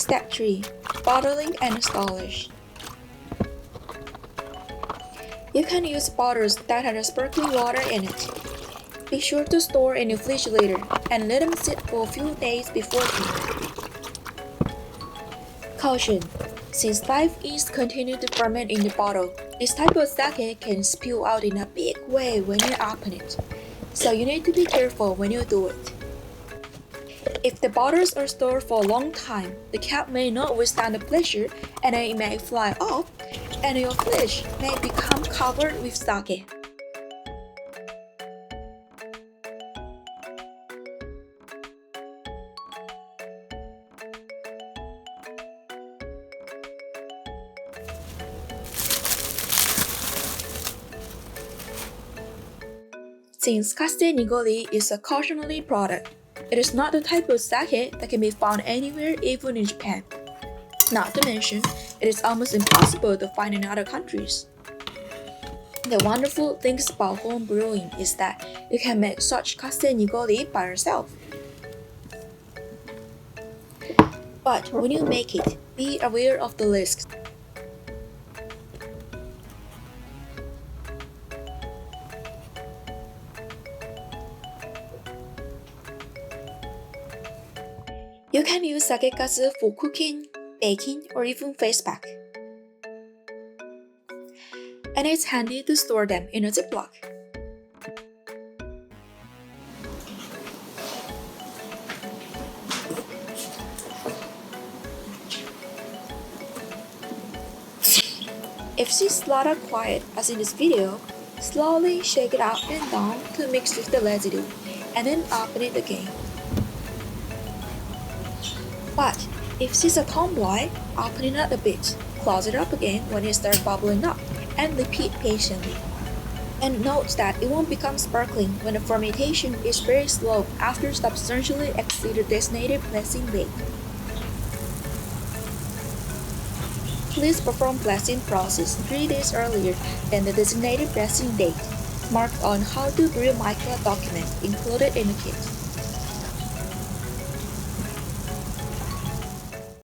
Step 3. Bottling and storage. You can use bottles that have sparkling water in it. Be sure to store in your refrigerator and let them sit for a few days before drinking. Caution: since live yeast continue to ferment in the bottle, this type of sake can spill out in a big way when you open it, so you need to be careful when you do it. If the bottles are stored for a long time, the cap may not withstand the pressure and it may fly off, and your fridge may become covered with sake. Since活性にごり is a cautionary product, it is not the type of sake that can be found anywhere, even in Japan. Not to mention, it is almost impossible to find in other countries. The wonderful things about home brewing is that you can make such活性にごり by yourself. But when you make it, be aware of the risks. You can use sake kasu for cooking, baking, or even face pack. And it's handy to store them in a Ziploc. If she's rather quiet as in this video, slowly shake it up and down to mix with the residue, and then open it again. But if she's a tomboy, open it up a bit, close it up again when it starts bubbling up, and repeat patiently. And note that it won't become sparkling when the fermentation is very slow after substantially exceed the designated pressing rate. Please perform pressing process 3 days earlier than the designated pressing date, marked on how to brew MiCURA document included in the kit.